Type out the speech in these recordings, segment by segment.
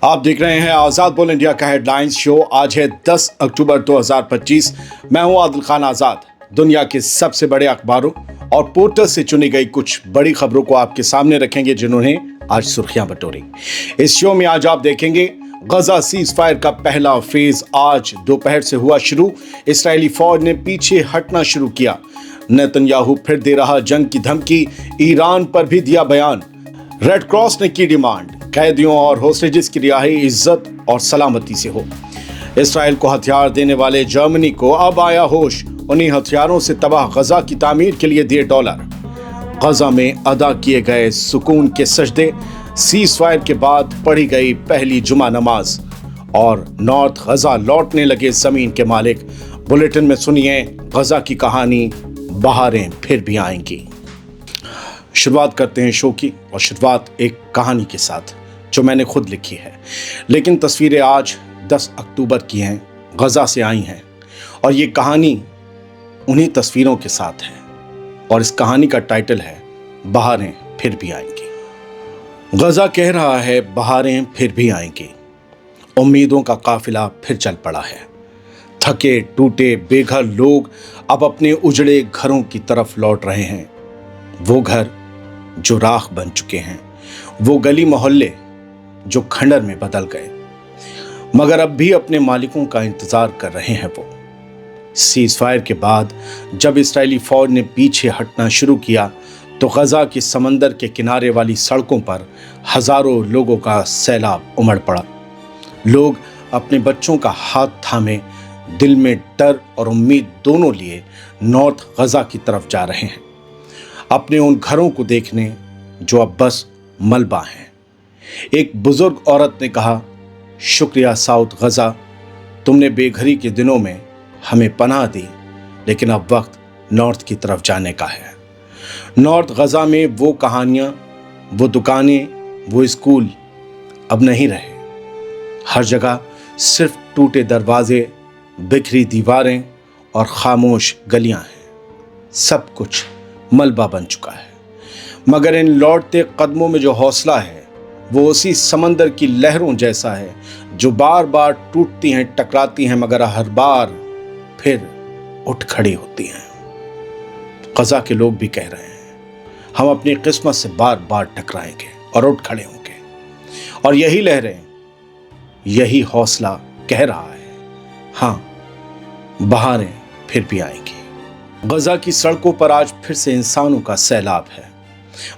आप देख रहे हैं आजाद बोल इंडिया का हेडलाइंस शो। आज है 10 अक्टूबर 2025। मैं हूं आदिल खान आजाद। दुनिया के सबसे बड़े अखबारों और पोर्टल से चुनी गई कुछ बड़ी खबरों को आपके सामने रखेंगे जिन्होंने आज सुर्खियां बटोरी। इस शो में आज आप देखेंगे गजा सीज फायर का पहला फेज आज दोपहर से हुआ शुरू। इस्राएली फौज ने पीछे हटना शुरू किया। नेतन्याहू फिर दे रहा जंग की धमकी, ईरान पर भी दिया बयान। रेड क्रॉस ने की डिमांड, कैदियों और होस्टेजेस की रिहाई इज्जत और सलामती से हो। इसराइल को हथियार देने वाले जर्मनी को अब आया होश, उन्हीं हथियारों से तबाह गजा की तामीर के लिए दिए डॉलर। गजा में अदा किए गए सुकून के सजदे, सीज फायर के बाद पढ़ी गई पहली जुमा नमाज और नॉर्थ गजा लौटने लगे जमीन के मालिक। बुलेटिन में सुनिए गजा की कहानी, बहारें फिर भी आएंगी। शुरुआत करते हैं शो की और शुरुआत एक कहानी के साथ जो मैंने खुद लिखी है, लेकिन तस्वीरें आज 10 अक्टूबर की हैं, गजा से आई हैं और ये कहानी उन्हीं तस्वीरों के साथ है और इस कहानी का टाइटल है बहारें फिर भी आएंगी। गजा कह रहा है बहारें फिर भी आएंगी। उम्मीदों का काफिला फिर चल पड़ा है। थके टूटे बेघर लोग अब अपने उजड़े घरों की तरफ लौट रहे हैं। वो घर जो राख बन चुके हैं, वो गली मोहल्ले जो खंडर में बदल गए, मगर अब भी अपने मालिकों का इंतजार कर रहे हैं। वो सीज फायर के बाद जब इस्राएली फौज ने पीछे हटना शुरू किया तो गजा के समंदर के किनारे वाली सड़कों पर हजारों लोगों का सैलाब उमड़ पड़ा। लोग अपने बच्चों का हाथ थामे दिल में डर और उम्मीद दोनों लिए नॉर्थ गजा की तरफ जा रहे हैं, अपने उन घरों को देखने जो अब बस मलबा हैं। एक बुजुर्ग औरत ने कहा, शुक्रिया साउथ गजा, तुमने बेघरी के दिनों में हमें पनाह दी, लेकिन अब वक्त नॉर्थ की तरफ जाने का है। नॉर्थ गजा में वो कहानियां, वो दुकानें, वो स्कूल अब नहीं रहे। हर जगह सिर्फ टूटे दरवाजे, बिखरी दीवारें और खामोश गलियां हैं। सब कुछ मलबा बन चुका है, मगर इन लौटते कदमों में जो हौसला है वो उसी समंदर की लहरों जैसा है जो बार बार टूटती हैं, टकराती हैं, मगर हर बार फिर उठ खड़ी होती हैं। गजा के लोग भी कह रहे हैं, हम अपनी किस्मत से बार बार टकराएंगे और उठ खड़े होंगे। और यही लहरें, यही हौसला कह रहा है, हाँ, बहारें फिर भी आएंगी। गजा की सड़कों पर आज फिर से इंसानों का सैलाब है,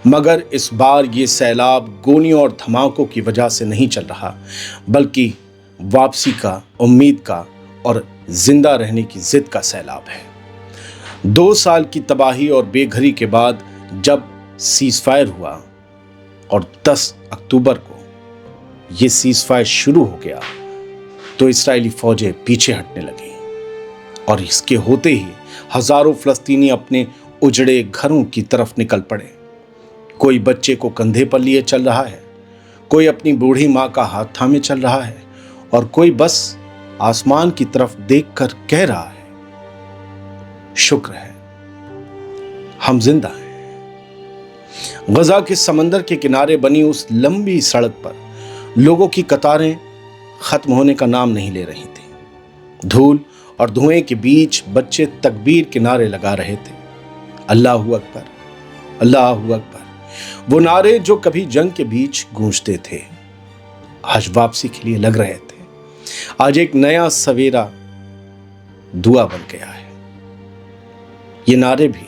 मगर इस बार ये सैलाब गोलियों और धमाकों की वजह से नहीं चल रहा, बल्कि वापसी का, उम्मीद का और जिंदा रहने की जिद का सैलाब है। 2 साल की तबाही और बेघरी के बाद जब सीज फायर हुआ और 10 अक्टूबर को ये सीज फायर शुरू हो गया तो इस्राएली फौजें पीछे हटने लगी और इसके होते ही हजारों फलस्तीनी अपने उजड़े घरों की तरफ निकल पड़े। कोई बच्चे को कंधे पर लिए चल रहा है, कोई अपनी बूढ़ी माँ का हाथ थामे चल रहा है और कोई बस आसमान की तरफ देखकर कह रहा है, शुक्र है हम जिंदा हैं। गजा के समंदर के किनारे बनी उस लंबी सड़क पर लोगों की कतारें खत्म होने का नाम नहीं ले रही थी। धूल और धुएं के बीच बच्चे तकबीर के नारे लगा रहे थे, अल्लाहू अकबर, अल्लाहू अकबर। वो नारे जो कभी जंग के बीच गूंजते थे, आज वापसी के लिए लग रहे थे। आज एक नया सवेरा दुआ बन गया है। ये नारे भी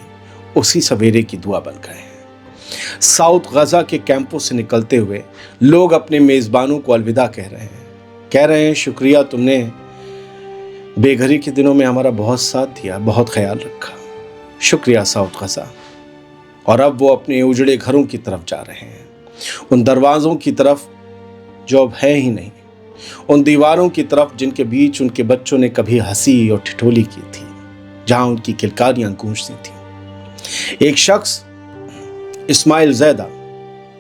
उसी सवेरे की दुआ बन गए हैं। साउथ गजा के कैंपों से निकलते हुए लोग अपने मेजबानों को अलविदा कह रहे हैं, शुक्रिया, तुमने बेघरी के दिनों में हमारा बहुत साथ दिया, बहुत ख्याल रखा, शुक्रिया साउथ गजा। और अब वो अपने उजड़े घरों की तरफ जा रहे हैं, उन दरवाज़ों की तरफ जो अब है ही नहीं, उन दीवारों की तरफ जिनके बीच उनके बच्चों ने कभी हंसी और ठिठोली की थी, जहां उनकी किलकारियां गूंजती थी। एक शख्स, इस्माइल ज़ैदा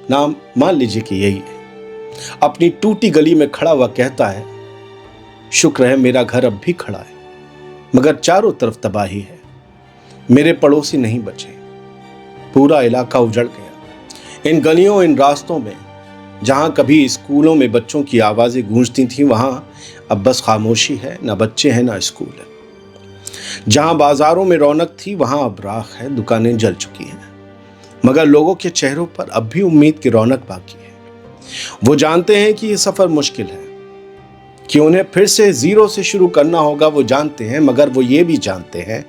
नाम मान लीजिए कि यही है, अपनी टूटी गली में खड़ा हुआ कहता है, शुक्र है मेरा घर अब भी खड़ा है, मगर चारों तरफ तबाही है, मेरे पड़ोसी नहीं बचे, पूरा इलाका उजड़ गया। इन गलियों, इन रास्तों में जहां कभी स्कूलों में बच्चों की आवाज़ें गूंजती थीं, वहां अब बस खामोशी है, ना बच्चे हैं ना स्कूल है। जहां बाजारों में रौनक थी, वहां अब राख है, दुकानें जल चुकी हैं। मगर लोगों के चेहरों पर अब भी उम्मीद की रौनक बाकी है। वो जानते हैं कि ये सफ़र मुश्किल है, कि उन्हें फिर से ज़ीरो से शुरू करना होगा। वो जानते हैं, मगर वो ये भी जानते हैं,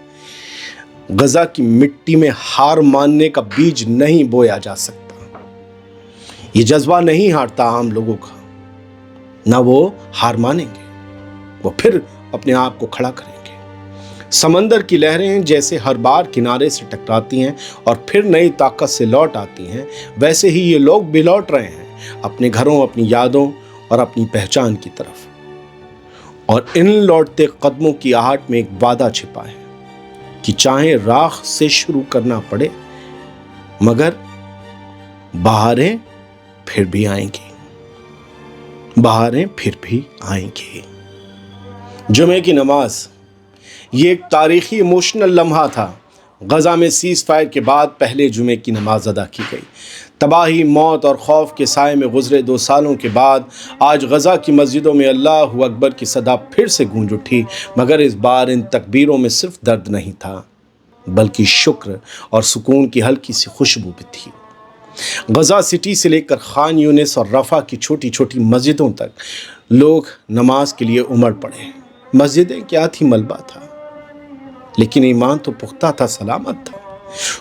गजा की मिट्टी में हार मानने का बीज नहीं बोया जा सकता। ये जज्बा नहीं हारता आम लोगों का, ना वो हार मानेंगे, वो फिर अपने आप को खड़ा करेंगे। समंदर की लहरें जैसे हर बार किनारे से टकराती हैं और फिर नई ताकत से लौट आती हैं, वैसे ही ये लोग भी लौट रहे हैं अपने घरों, अपनी यादों और अपनी पहचान की तरफ। और इन लौटते कदमों की आहट में एक वादा छिपा है कि चाहे राख से शुरू करना पड़े, मगर बहारें फिर भी आएंगी, बहारें फिर भी आएंगी। जुमे की नमाज, ये एक तारीखी इमोशनल लम्हा था। गजा में सीज़ फायर के बाद पहले जुमे की नमाज अदा की गई। तबाही, मौत और खौफ के साए में गुजरे 2 सालों के बाद आज गजा की मस्जिदों में अल्लाहु अकबर की सदा फिर से गूंज उठी। मगर इस बार इन तकबीरों में सिर्फ दर्द नहीं था, बल्कि शुक्र और सुकून की हल्की सी खुशबू भी थी। गजा सिटी से लेकर खान यूनिस और रफ़ा की छोटी छोटी मस्जिदों तक लोग नमाज के लिए उमड़ पड़े। मस्जिदें क्या थी, मलबा था, लेकिन ईमान तो पुख्ता था, सलामत था।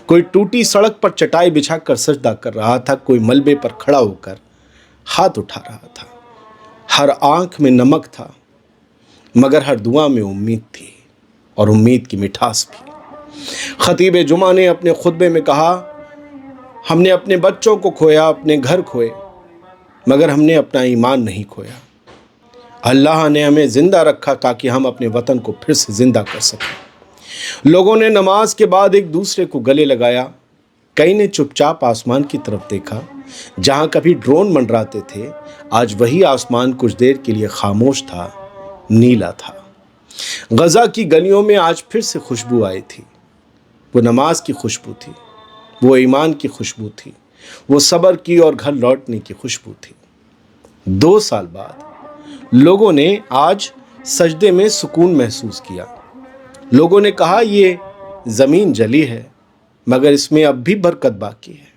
कोई टूटी सड़क पर चटाई बिछाकर सजदा कर रहा था, कोई मलबे पर खड़ा होकर हाथ उठा रहा था। हर आंख में नमक था, मगर हर दुआ में उम्मीद थी, और उम्मीद की मिठास भी। खतीब जुमा ने अपने खुतबे में कहा, हमने अपने बच्चों को खोया, अपने घर खोए, मगर हमने अपना ईमान नहीं खोया। अल्लाह ने हमें जिंदा रखा ताकि हम अपने वतन को फिर से जिंदा कर सकें। लोगों ने नमाज के बाद एक दूसरे को गले लगाया। कई ने चुपचाप आसमान की तरफ देखा। जहां कभी ड्रोन मंडराते थे, आज वही आसमान कुछ देर के लिए खामोश था, नीला था। गजा की गलियों में आज फिर से खुशबू आई थी। वो नमाज की खुशबू थी, वो ईमान की खुशबू थी, वो सब्र की और घर लौटने की खुशबू थी। 2 साल बाद लोगों ने आज सजदे में सुकून महसूस किया। लोगों ने कहा, ये ज़मीन जली है, मगर इसमें अब भी बरकत बाकी है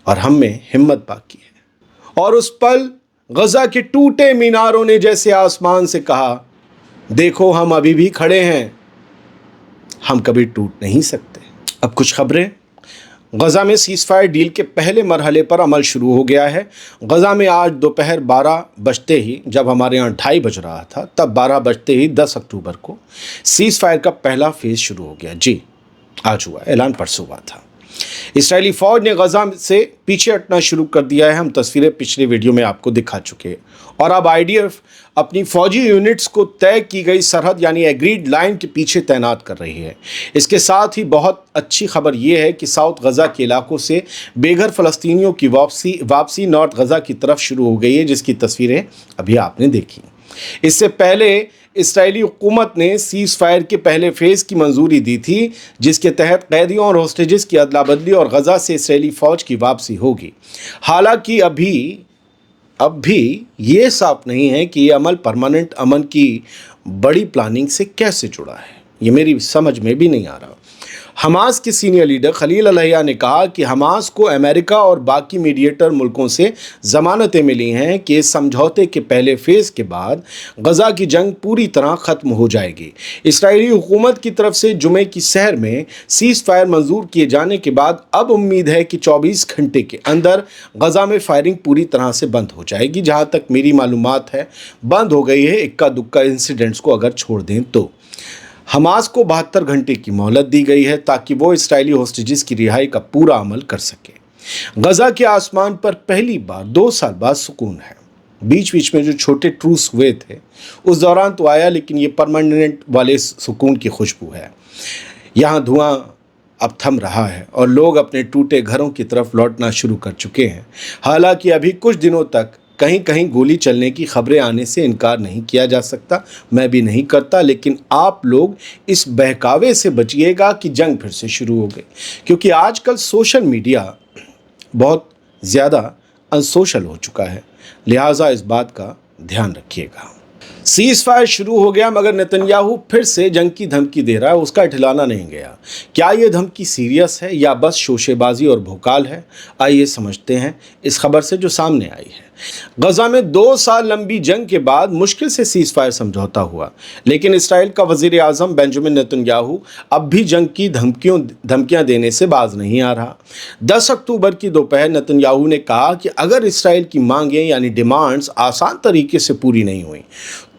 और हम में हिम्मत बाकी है। और उस पल गजा के टूटे मीनारों ने जैसे आसमान से कहा, देखो हम अभी भी खड़े हैं, हम कभी टूट नहीं सकते। अब कुछ खबरें। गजा में सीज़ फायर डील के पहले मरहले पर अमल शुरू हो गया है। गजा में आज दोपहर 12 बजते ही, जब हमारे यहाँ 2:30 बज रहा था, तब 12 बजते ही 10 अक्टूबर को सीज़ फायर का पहला फेज़ शुरू हो गया। जी, आज हुआ, ऐलान परसों हुआ था। इसराइली फ़ौज ने गजा से पीछे हटना शुरू कर दिया है। हम तस्वीरें पिछले वीडियो में आपको दिखा चुके हैं। और अब IDF अपनी फौजी यूनिट्स को तय की गई सरहद यानी एग्रीड लाइन के पीछे तैनात कर रही है। इसके साथ ही बहुत अच्छी खबर यह है कि साउथ गजा के इलाकों से बेघर फ़लस्तीनियों की वापसी नॉर्थ गजा की तरफ शुरू हो गई है, जिसकी तस्वीरें अभी आपने देखी। इससे पहले इसराइली हुकूमत ने सीज़ फायर के पहले फेज़ की मंजूरी दी थी, जिसके तहत कैदियों और होस्टेजेस की अदला बदली और गजा से इसराइली फ़ौज की वापसी होगी। हालांकि अब भी ये साफ नहीं है कि ये अमल परमानेंट अमन की बड़ी प्लानिंग से कैसे जुड़ा है। ये मेरी समझ में भी नहीं आ रहा। हमास के सीनियर लीडर खलील अलहैया ने कहा कि हमास को अमेरिका और बाकी मीडिएटर मुल्कों से ज़मानतें मिली हैं कि इस समझौते के पहले फेज़ के बाद गजा की जंग पूरी तरह ख़त्म हो जाएगी। इसराइली हुकूमत की तरफ से जुमे की सहर में सीज़ फायर मंजूर किए जाने के बाद अब उम्मीद है कि 24 घंटे के अंदर गजा में फायरिंग पूरी तरह से बंद हो जाएगी। जहाँ तक मेरी मालूमात है, बंद हो गई है, इक्का दुक्का इंसिडेंट्स को अगर छोड़ दें तो। हमास को 72 घंटे की मोहलत दी गई है ताकि वो इसराइली होस्टेजेस की रिहाई का पूरा अमल कर सके। गजा के आसमान पर पहली बार 2 साल बाद सुकून है। बीच बीच में जो छोटे ट्रूस हुए थे उस दौरान तो आया, लेकिन ये परमानेंट वाले सुकून की खुशबू है। यहाँ धुआं अब थम रहा है और लोग अपने टूटे घरों की तरफ लौटना शुरू कर चुके हैं। हालांकि अभी कुछ दिनों तक कहीं कहीं गोली चलने की खबरें आने से इनकार नहीं किया जा सकता, मैं भी नहीं करता, लेकिन आप लोग इस बहकावे से बचिएगा कि जंग फिर से शुरू हो गई, क्योंकि आजकल सोशल मीडिया बहुत ज़्यादा अनसोशल हो चुका है, लिहाजा इस बात का ध्यान रखिएगा। सीज फायर शुरू हो गया मगर नेतन्याहू फिर से जंग की धमकी दे रहा है, उसका ठिलाना नहीं गया। क्या ये धमकी सीरियस है या बस शोशेबाजी और भोकाल है? आइए समझते हैं इस खबर से जो सामने आई है। गजा में 2 साल लंबी जंग के बाद मुश्किल से सीज फायर समझौता हुआ, लेकिन इसराइल का वजीर आजम बेंजामिन नेतन्याहू अब भी जंग की धमकियां देने से बाज नहीं आ रहा। 10 अक्टूबर की दोपहर नेतन्याहू ने कहा कि अगर इसराइल की मांगें यानी डिमांड्स आसान तरीके से पूरी नहीं हुई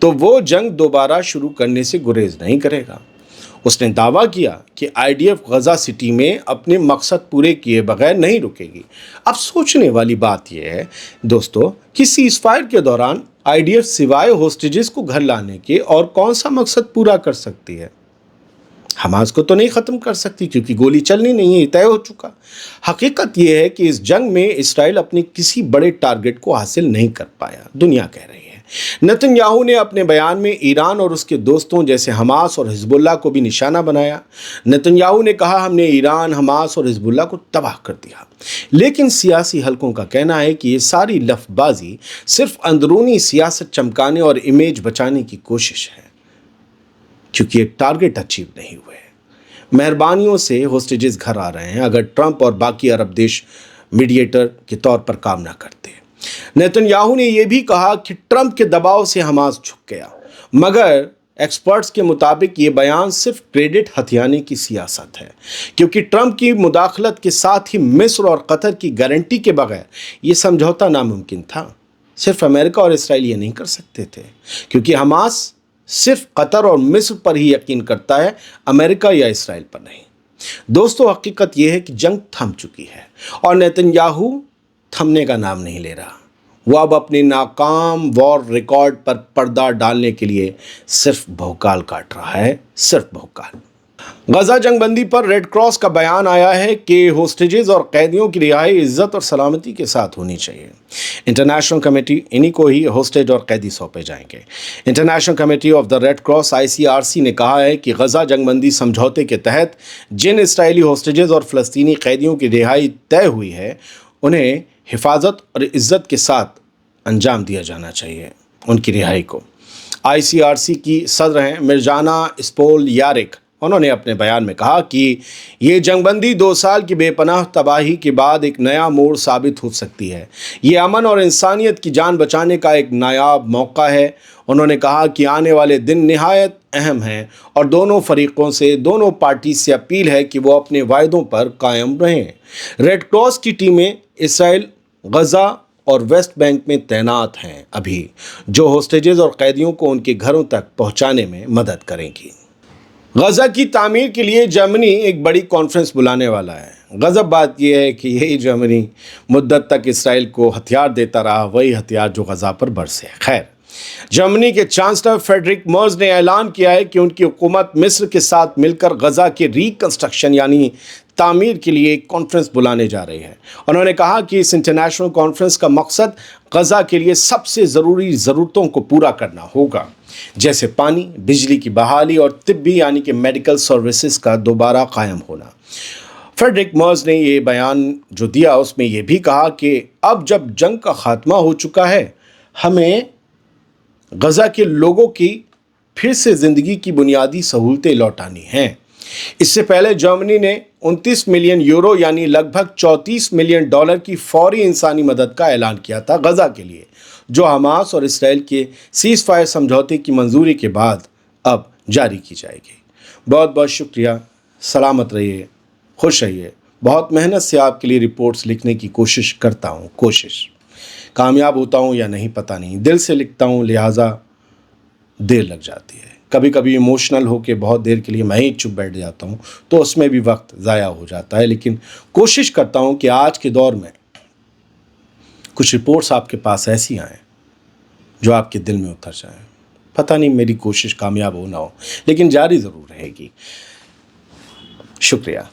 तो वो जंग दोबारा शुरू करने से गुरेज नहीं करेगा। उसने दावा किया कि आईडीएफ गजा सिटी में अपने मकसद पूरे किए बगैर नहीं रुकेगी। अब सोचने वाली बात यह है दोस्तों कि सीज फायर के दौरान आईडीएफ सिवाय होस्टेजेस को घर लाने के और कौन सा मकसद पूरा कर सकती है? हमास को तो नहीं ख़त्म कर सकती क्योंकि गोली चलनी नहीं है, तय हो चुका। हकीकत यह है कि इस जंग में इसराइल अपने किसी बड़े टारगेट को हासिल नहीं कर पाया, दुनिया कह रही है। नेतन्याहू ने अपने बयान में ईरान और उसके दोस्तों जैसे हमास और हिजबुल्लाह को भी निशाना बनाया। नेतन्याहू ने कहा, हमने ईरान, हमास और हिजबुल्लाह को तबाह कर दिया। लेकिन सियासी हलकों का कहना है कि ये सारी लफ्ज़बाजी सिर्फ अंदरूनी सियासत चमकाने और इमेज बचाने की कोशिश है, क्योंकि ये टारगेट अचीव नहीं हुए। मेहरबानियों से होस्टेजेस घर आ रहे हैं अगर ट्रंप और बाकी अरब देश मीडिएटर के तौर पर काम ना करते। नेतन्याहू ने यह भी कहा कि ट्रंप के दबाव से हमास झुक गया, मगर एक्सपर्ट्स के मुताबिक ये बयान सिर्फ क्रेडिट हथियाने की सियासत है, क्योंकि ट्रंप की मुदाखलत के साथ ही मिस्र और कतर की गारंटी के बगैर ये समझौता नामुमकिन था। सिर्फ अमेरिका और इसराइल ये नहीं कर सकते थे, क्योंकि हमास सिर्फ कतर और मिस्र पर ही यकीन करता है, अमेरिका या इसराइल पर नहीं। दोस्तों, हकीकत यह है कि जंग थम चुकी है और नेतन्याहू थमने का नाम नहीं ले रहा। वो अब अपने नाकाम वॉर रिकॉर्ड पर पर्दा डालने के लिए सिर्फ भौकाल काट रहा है, सिर्फ भौकाल। गजा जंगबंदी पर रेड क्रॉस का बयान आया है कि होस्टेजेस और कैदियों की रिहाई इज्जत और सलामती के साथ होनी चाहिए। इंटरनेशनल कमेटी इन्हीं को ही होस्टेज और कैदी सौंपे जाएंगे। International committee of the red cross ICRC ने कहा है कि गजा जंगबंदी समझौते के तहत जिन इसराइली होस्टेजेस और फ़लस्तीनी कैदियों की रिहाई तय हुई है, उन्हें हिफाजत और इज्जत के साथ अंजाम दिया जाना चाहिए। उनकी रिहाई को ICRC की सदर हैं मिर्जाना स्पोल यारिक, उन्होंने अपने बयान में कहा कि ये जंगबंदी 2 साल की बेपनाह तबाही के बाद एक नया मोड़ साबित हो सकती है। ये अमन और इंसानियत की जान बचाने का एक नायाब मौका है। उन्होंने कहा कि आने वाले दिन निहायत अहम हैं और दोनों फरीकों से, दोनों पार्टी से अपील है कि वो अपने वायदों पर कायम रहें। रेड क्रॉस की टीमें इसराइल, गजा और वेस्ट बैंक में तैनात हैं अभी, जो होस्टेजेस और कैदियों को उनके घरों तक पहुंचाने में मदद करेंगी। गजा की तामीर के लिए जर्मनी एक बड़ी कॉन्फ्रेंस बुलाने वाला है। गजब बात यह है कि यही जर्मनी मुद्दत तक इसराइल को हथियार देता रहा, वही हथियार जो गजा पर बरसे। खैर, जर्मनी के चांसलर फ्रेडरिक मर्ज ने ऐलान किया है कि उनकी हुकूमत मिस्र के साथ मिलकर गजा के रिकंस्ट्रक्शन यानी तामीर के लिए एक कॉन्फ्रेंस बुलाने जा रही है। उन्होंने कहा कि इस इंटरनेशनल कॉन्फ्रेंस का मकसद गजा के लिए सबसे ज़रूरी ज़रूरतों को पूरा करना होगा, जैसे पानी, बिजली की बहाली और तिब्बी यानी कि मेडिकल सर्विसेज का दोबारा कायम होना। फ्रेडरिक मर्ज ने ये बयान जो दिया उसमें यह भी कहा कि अब जब जंग का खात्मा हो चुका है, हमें गजा के लोगों की फिर से ज़िंदगी की बुनियादी सहूलतें लौटानी हैं। इससे पहले जर्मनी ने 29 मिलियन यूरो यानी लगभग 34 मिलियन डॉलर की फौरी इंसानी मदद का ऐलान किया था गजा के लिए, जो हमास और इसराइल के सीज फायर समझौते की मंजूरी के बाद अब जारी की जाएगी। बहुत बहुत शुक्रिया, सलामत रहिए, खुश रहिए। बहुत मेहनत से आपके लिए रिपोर्ट्स लिखने की कोशिश करता हूँ, कामयाब होता हूँ या नहीं पता नहीं, दिल से लिखता हूँ, लिहाजा देर लग जाती है। कभी कभी इमोशनल होकर बहुत देर के लिए मैं ही चुप बैठ जाता हूँ, तो उसमें भी वक्त ज़ाया हो जाता है। लेकिन कोशिश करता हूँ कि आज के दौर में कुछ रिपोर्ट्स आपके पास ऐसी आएँ जो आपके दिल में उतर जाएँ। पता नहीं मेरी कोशिश कामयाब हो ना हो, लेकिन जारी ज़रूर रहेगी। शुक्रिया।